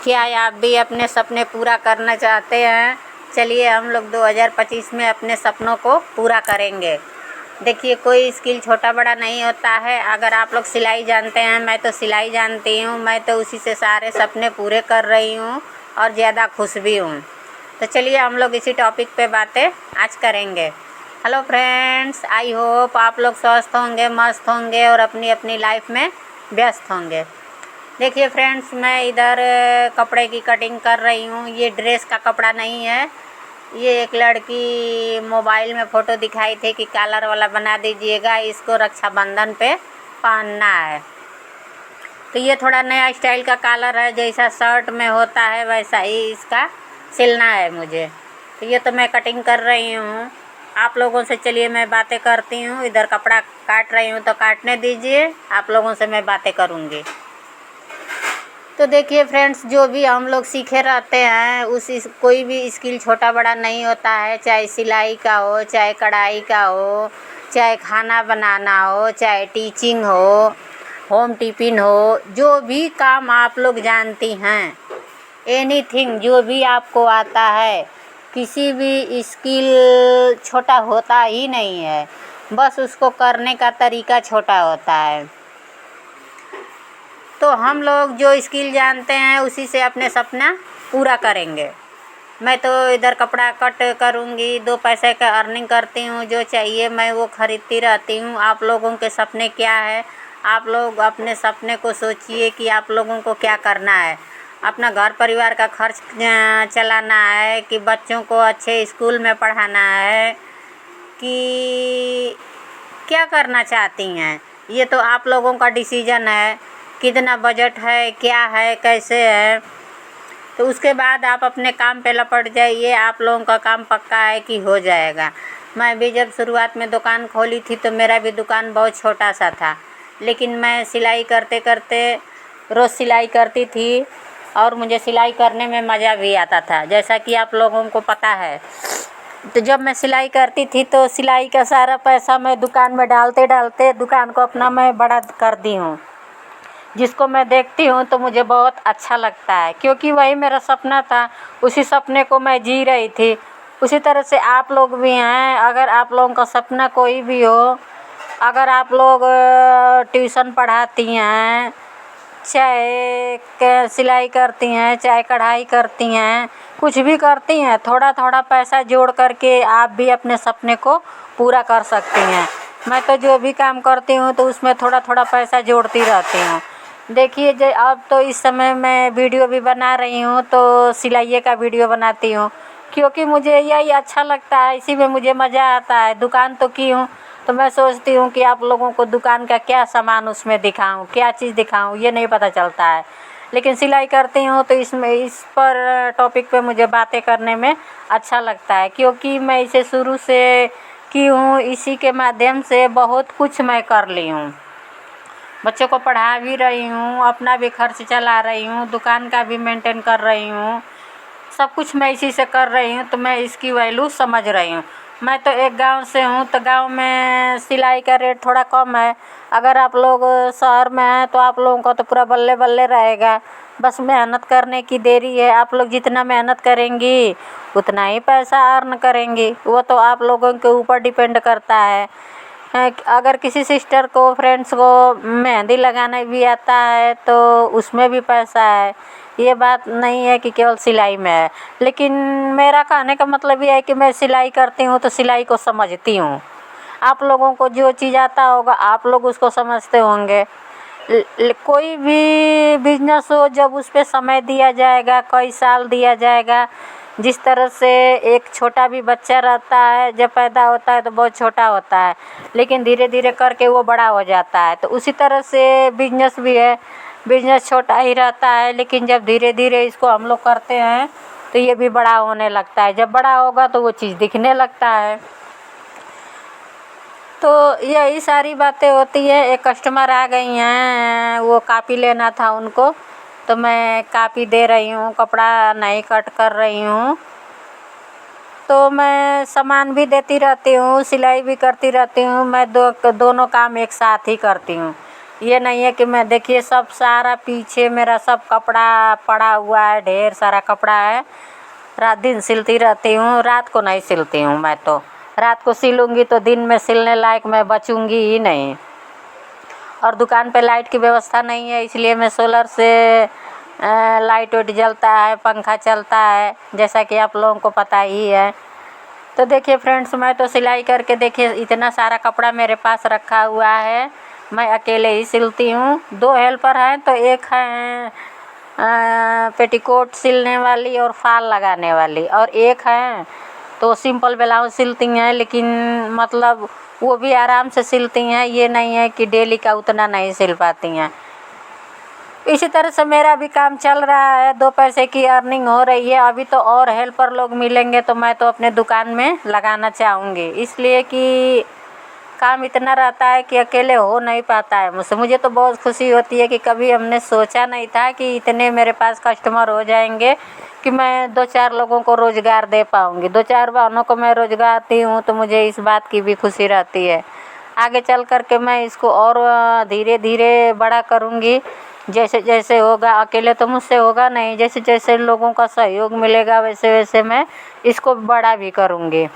क्या आप भी अपने सपने पूरा करना चाहते हैं? चलिए हम लोग 2025 में अपने सपनों को पूरा करेंगे। देखिए, कोई स्किल छोटा बड़ा नहीं होता है। अगर आप लोग सिलाई जानते हैं, मैं तो सिलाई जानती हूँ, मैं तो उसी से सारे सपने पूरे कर रही हूँ और ज़्यादा खुश भी हूँ। तो चलिए हम लोग इसी टॉपिक पे बातें आज करेंगे। हेलो फ्रेंड्स, आई होप आप लोग स्वस्थ होंगे, मस्त होंगे और अपनी अपनी लाइफ में व्यस्त होंगे। देखिए फ्रेंड्स, मैं इधर कपड़े की कटिंग कर रही हूँ। ये ड्रेस का कपड़ा नहीं है। ये एक लड़की मोबाइल में फ़ोटो दिखाई थी कि कॉलर वाला बना दीजिएगा, इसको रक्षाबंधन पे पहनना है। तो ये थोड़ा नया स्टाइल का कॉलर है, जैसा शर्ट में होता है वैसा ही इसका सिलना है मुझे। तो ये तो मैं कटिंग कर रही हूँ। आप लोगों से चलिए मैं बातें करती हूँ। इधर कपड़ा काट रही हूँ तो काटने दीजिए, आप लोगों से मैं बातें करूँगी। तो देखिए फ्रेंड्स, जो भी हम लोग सीखे रहते हैं कोई भी स्किल छोटा बड़ा नहीं होता है। चाहे सिलाई का हो, चाहे कढ़ाई का हो, चाहे खाना बनाना हो, चाहे टीचिंग हो, होम टिफ़िन हो, जो भी काम आप लोग जानती हैं, एनीथिंग जो भी आपको आता है, किसी भी स्किल छोटा होता ही नहीं है, बस उसको करने का तरीका छोटा होता है। तो हम लोग जो स्किल जानते हैं उसी से अपने सपना पूरा करेंगे। मैं तो इधर कपड़ा कट करूँगी, 2 पैसे का अर्निंग करती हूँ, जो चाहिए मैं वो ख़रीदती रहती हूँ। आप लोगों के सपने क्या है? आप लोग अपने सपने को सोचिए कि आप लोगों को क्या करना है। अपना घर परिवार का खर्च चलाना है कि बच्चों को अच्छे स्कूल में पढ़ाना है कि क्या करना चाहती हैं? ये तो आप लोगों का डिसीजन है। कितना बजट है, क्या है, कैसे है, तो उसके बाद आप अपने काम पे लपट जाइए। आप लोगों का काम पक्का है कि हो जाएगा। मैं भी जब शुरुआत में दुकान खोली थी तो मेरा भी दुकान बहुत छोटा सा था, लेकिन मैं सिलाई करते करते रोज़ सिलाई करती थी और मुझे सिलाई करने में मज़ा भी आता था, जैसा कि आप लोगों को पता है। तो जब मैं सिलाई करती थी तो सिलाई का सारा पैसा मैं दुकान में डालते डालते दुकान को अपना मैं बड़ा कर दी हूँ, जिसको मैं देखती हूँ तो मुझे बहुत अच्छा लगता है, क्योंकि वही मेरा सपना था। उसी सपने को मैं जी रही थी। उसी तरह से आप लोग भी हैं। अगर आप लोगों का सपना कोई भी हो, अगर आप लोग ट्यूशन पढ़ाती हैं, चाहे सिलाई करती हैं, चाहे कढ़ाई करती हैं, कुछ भी करती हैं, थोड़ा थोड़ा पैसा जोड़ करके आप भी अपने सपने को पूरा कर सकती हैं। मैं तो जो भी काम करती हूँ तो उसमें थोड़ा थोड़ा पैसा जोड़ती रहती हूँ। देखिए, जो अब तो इस समय मैं वीडियो भी बना रही हूँ तो सिलाई का वीडियो बनाती हूँ, क्योंकि मुझे यही अच्छा लगता है, इसी में मुझे मज़ा आता है। दुकान तो की हूँ तो मैं सोचती हूँ कि आप लोगों को दुकान का क्या सामान उसमें दिखाऊँ, क्या चीज़ दिखाऊँ, ये नहीं पता चलता है। लेकिन सिलाई करती हूँ तो इस पर टॉपिक पे मुझे बातें करने में अच्छा लगता है, क्योंकि मैं इसे शुरू से की हूँ। इसी के माध्यम से बहुत कुछ मैं कर ली हूँ। बच्चों को पढ़ा भी रही हूँ, अपना भी खर्च चला रही हूँ, दुकान का भी मेंटेन कर रही हूँ, सब कुछ मैं इसी से कर रही हूँ। तो मैं इसकी वैल्यू समझ रही हूँ। मैं तो एक गांव से हूँ, तो गांव में सिलाई का रेट थोड़ा कम है। अगर आप लोग शहर में हैं तो आप लोगों का तो पूरा बल्ले बल्ले रहेगा। बस मेहनत करने की देरी है। आप लोग जितना मेहनत करेंगी उतना ही पैसा अर्न करेंगी, वो तो आप लोगों के ऊपर डिपेंड करता है। अगर किसी सिस्टर को, फ्रेंड्स को मेहंदी लगाना भी आता है तो उसमें भी पैसा है। ये बात नहीं है कि केवल सिलाई में है। लेकिन मेरा कहने का मतलब ये है कि मैं सिलाई करती हूँ तो सिलाई को समझती हूँ। आप लोगों को जो चीज़ आता होगा आप लोग उसको समझते होंगे। कोई भी बिजनेस हो, जब उस पर समय दिया जाएगा, कई साल दिया जाएगा। जिस तरह से एक छोटा भी बच्चा रहता है, जब पैदा होता है तो बहुत छोटा होता है, लेकिन धीरे धीरे करके वो बड़ा हो जाता है। तो उसी तरह से बिजनेस भी है। बिजनेस छोटा ही रहता है, लेकिन जब धीरे धीरे इसको हम लोग करते हैं तो ये भी बड़ा होने लगता है। जब बड़ा होगा तो वो चीज़ दिखने लगता है। तो यही सारी बातें होती है। एक कस्टमर आ गई हैं, वो कापी लेना था उनको, तो मैं कापी दे रही हूँ, कपड़ा नहीं कट कर रही हूँ। तो मैं सामान भी देती रहती हूँ, सिलाई भी करती रहती हूँ। मैं दोनों काम एक साथ ही करती हूँ। ये नहीं है कि मैं देखिए सब सारा पीछे मेरा सब कपड़ा पड़ा हुआ है, ढेर सारा कपड़ा है। रात दिन सिलती रहती हूँ, रात को नहीं सिलती हूँ। मैं तो रात को सिलूँगी तो दिन में सिलने लायक मैं बचूँगी ही नहीं। और दुकान पे लाइट की व्यवस्था नहीं है, इसलिए मैं सोलर से लाइट वाइट जलता है, पंखा चलता है, जैसा कि आप लोगों को पता ही है। तो देखिए फ्रेंड्स, मैं तो सिलाई करके देखिए इतना सारा कपड़ा मेरे पास रखा हुआ है, मैं अकेले ही सिलती हूँ। 2 हेल्पर हैं, तो एक है पेटीकोट सिलने वाली और फाल लगाने वाली, और एक है तो सिंपल ब्लाउज सिलती हैं, लेकिन मतलब वो भी आराम से सिलती हैं। ये नहीं है कि डेली का उतना नहीं सिल पाती हैं। इसी तरह से मेरा भी काम चल रहा है, 2 पैसे की अर्निंग हो रही है। अभी तो और हेल्पर लोग मिलेंगे तो मैं तो अपने दुकान में लगाना चाहूँगी, इसलिए कि काम इतना रहता है कि अकेले हो नहीं पाता है मुझसे। मुझे तो बहुत खुशी होती है कि कभी हमने सोचा नहीं था कि इतने मेरे पास कस्टमर हो जाएंगे कि मैं 2-4 लोगों को रोज़गार दे पाऊँगी। 2-4 बहनों को मैं रोज़गार दी हूँ, तो मुझे इस बात की भी खुशी रहती है। आगे चल कर के मैं इसको और धीरे धीरे बड़ा करूँगी, जैसे जैसे होगा। अकेले तो मुझसे होगा नहीं, जैसे जैसे लोगों का सहयोग मिलेगा वैसे वैसे मैं इसको बड़ा भी करूँगी।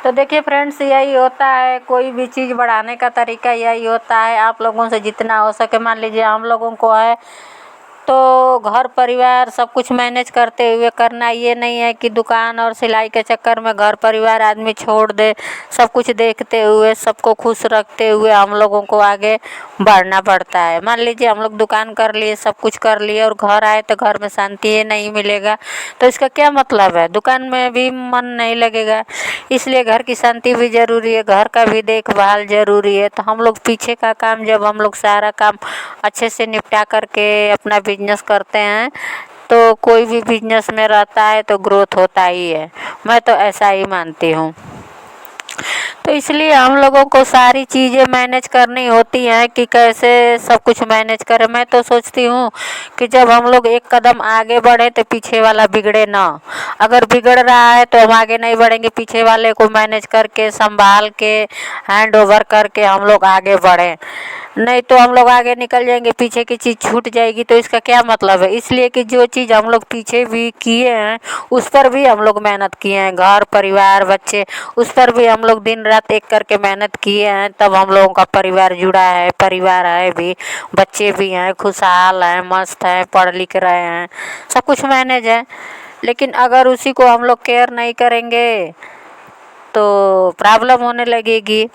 तो देखिए फ्रेंड्स, यही होता है, कोई भी चीज़ बढ़ाने का तरीका यही होता है। आप लोगों से जितना हो सके, मान लीजिए हम लोगों को है तो घर परिवार सब कुछ मैनेज करते हुए करना। ये नहीं है कि दुकान और सिलाई के चक्कर में घर परिवार आदमी छोड़ दे। सब कुछ देखते हुए, सबको खुश रखते हुए हम लोगों को आगे बढ़ना पड़ता है। मान लीजिए हम लोग दुकान कर लिए, सब कुछ कर लिए और घर आए तो घर में शांति नहीं मिलेगा, तो इसका क्या मतलब है? दुकान में भी मन नहीं लगेगा। इसलिए घर की शांति भी ज़रूरी है, घर का भी देखभाल ज़रूरी है। तो हम लोग पीछे का काम, जब हम लोग सारा काम अच्छे से निपटा करके अपना बिजनेस करते हैं, तो कोई भी बिजनेस में रहता है तो ग्रोथ होता ही है। मैं तो ऐसा ही मानती हूँ। तो इसलिए हम लोगों को सारी चीज़ें मैनेज करनी होती हैं कि कैसे सब कुछ मैनेज करें। मैं तो सोचती हूँ कि जब हम लोग एक कदम आगे बढ़े तो पीछे वाला बिगड़े ना। अगर बिगड़ रहा है तो हम आगे नहीं बढ़ेंगे, पीछे वाले को मैनेज करके, संभाल के, हैंड ओवर करके हम लोग आगे बढ़ें। नहीं तो हम लोग आगे निकल जाएंगे, पीछे की चीज़ छूट जाएगी, तो इसका क्या मतलब है? इसलिए कि जो चीज़ हम लोग पीछे भी किए हैं उस पर भी हम लोग मेहनत किए हैं। घर परिवार बच्चे, उस पर भी हम लोग दिन रात एक करके मेहनत किए हैं, तब हम लोगों का परिवार जुड़ा है, परिवार है भी, बच्चे भी हैं, खुशहाल हैं, मस्त हैं, पढ़ लिख रहे हैं, सब कुछ मैनेज है। लेकिन अगर उसी को हम लोग केयर नहीं करेंगे तो प्रॉब्लम होने लगेगी।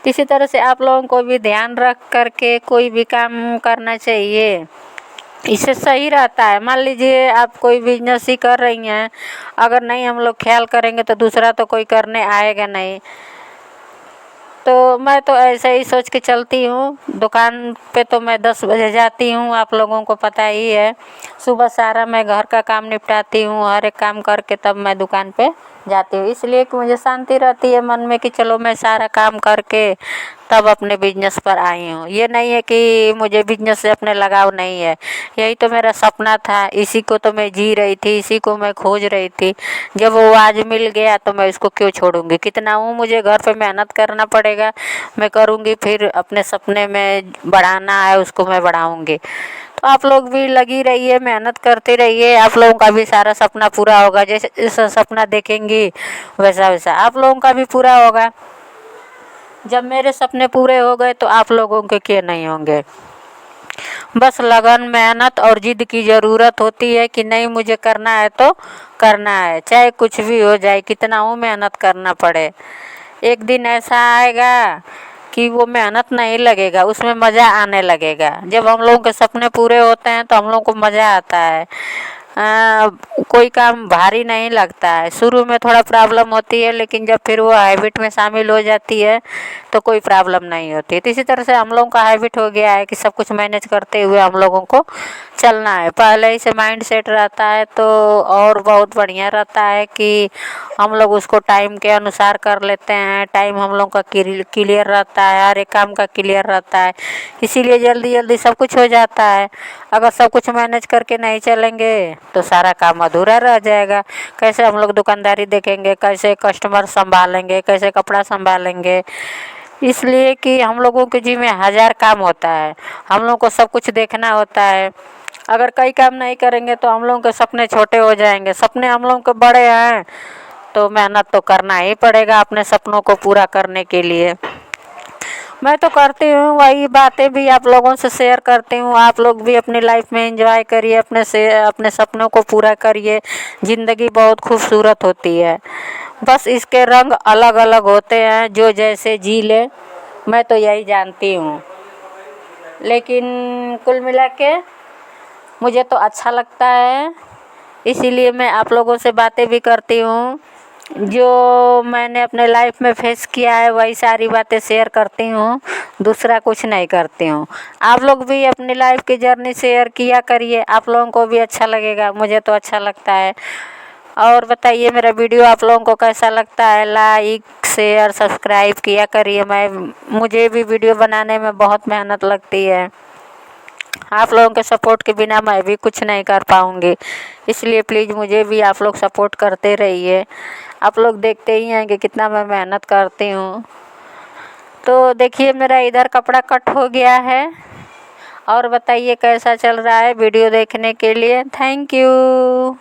इसी तरह से आप लोगों को भी ध्यान रख करके कोई भी काम करना चाहिए, इससे सही रहता है। मान लीजिए आप कोई बिजनेस ही कर रही हैं, अगर नहीं हम लोग ख्याल करेंगे तो दूसरा तो कोई करने आएगा नहीं। तो मैं तो ऐसे ही सोच के चलती हूँ। दुकान पे तो मैं 10 बजे जाती हूँ, आप लोगों को पता ही है। सुबह सारा मैं घर का काम निपटाती हूँ, हर एक काम करके तब मैं दुकान पे जाती हूँ, इसलिए कि मुझे शांति रहती है मन में कि चलो मैं सारा काम करके तब अपने बिजनेस पर आई हूँ। ये नहीं है कि मुझे बिजनेस से अपने लगाव नहीं है, यही तो मेरा सपना था, इसी को तो मैं जी रही थी, इसी को मैं खोज रही थी। जब वो आज मिल गया तो मैं इसको क्यों छोड़ूंगी? कितना हूँ, मुझे घर पे मेहनत करना पड़ेगा, मैं करूँगी, फिर अपने सपने में बढ़ाना है उसको मैं बढ़ाऊँगी। तो आप लोग भी लगी रहिए, मेहनत करते रहिए, आप लोगों का भी सारा सपना पूरा होगा। जैसे जैसा सपना देखेंगी वैसा वैसा आप लोगों का भी पूरा होगा। जब मेरे सपने पूरे हो गए तो आप लोगों के क्यों नहीं होंगे? बस लगन, मेहनत और जिद की ज़रूरत होती है कि नहीं मुझे करना है तो करना है, चाहे कुछ भी हो जाए, कितना हो मेहनत करना पड़े। एक दिन ऐसा आएगा कि वो मेहनत नहीं लगेगा, उसमें मज़ा आने लगेगा। जब हम लोगों के सपने पूरे होते हैं तो हम लोगों को मज़ा आता है। कोई काम भारी नहीं लगता है। शुरू में थोड़ा प्रॉब्लम होती है, लेकिन जब फिर वो हैबिट में शामिल हो जाती है तो कोई प्रॉब्लम नहीं होती। तो इसी तरह से हम लोगों का हैबिट हो गया है कि सब कुछ मैनेज करते हुए हम लोगों को चलना है। पहले ही से माइंड सेट रहता है तो और बहुत बढ़िया रहता है कि हम लोग उसको टाइम के अनुसार कर लेते हैं। टाइम हम लोग का क्लियर रहता है, हर एक काम का क्लियर रहता है, इसीलिए जल्दी जल्दी सब कुछ हो जाता है। अगर सब कुछ मैनेज करके नहीं चलेंगे तो सारा काम अधूरा रह जाएगा। कैसे हम लोग दुकानदारी देखेंगे, कैसे कस्टमर संभालेंगे, कैसे कपड़ा संभालेंगे? इसलिए कि हम लोगों के जी में हज़ार काम होता है, हम लोग को सब कुछ देखना होता है। अगर कई काम नहीं करेंगे तो हम लोगों के सपने छोटे हो जाएंगे। सपने हम लोगों के बड़े हैं तो मेहनत तो करना ही पड़ेगा अपने सपनों को पूरा करने के लिए। मैं तो करती हूँ, वही बातें भी आप लोगों से शेयर करती हूँ। आप लोग भी अपनी लाइफ में एंजॉय करिए, अपने सपनों को पूरा करिए। ज़िंदगी बहुत खूबसूरत होती है, बस इसके रंग अलग अलग होते हैं, जो जैसे जी ले। मैं तो यही जानती हूँ, लेकिन कुल मिला के मुझे तो अच्छा लगता है, इसीलिए मैं आप लोगों से बातें भी करती हूँ। जो मैंने अपने लाइफ में फेस किया है वही सारी बातें शेयर करती हूँ, दूसरा कुछ नहीं करती हूँ। आप लोग भी अपनी लाइफ की जर्नी शेयर किया करिए, आप लोगों को भी अच्छा लगेगा, मुझे तो अच्छा लगता है। और बताइए मेरा वीडियो आप लोगों को कैसा लगता है, लाइक शेयर सब्सक्राइब किया करिए। मुझे भी वीडियो बनाने में बहुत मेहनत लगती है, आप लोगों के सपोर्ट के बिना मैं भी कुछ नहीं कर पाऊँगी, इसलिए प्लीज़ मुझे भी आप लोग सपोर्ट करते रहिए। आप लोग देखते ही हैं कि कितना मैं मेहनत करती हूँ। तो देखिए मेरा इधर कपड़ा कट हो गया है, और बताइए कैसा चल रहा है। वीडियो देखने के लिए थैंक यू।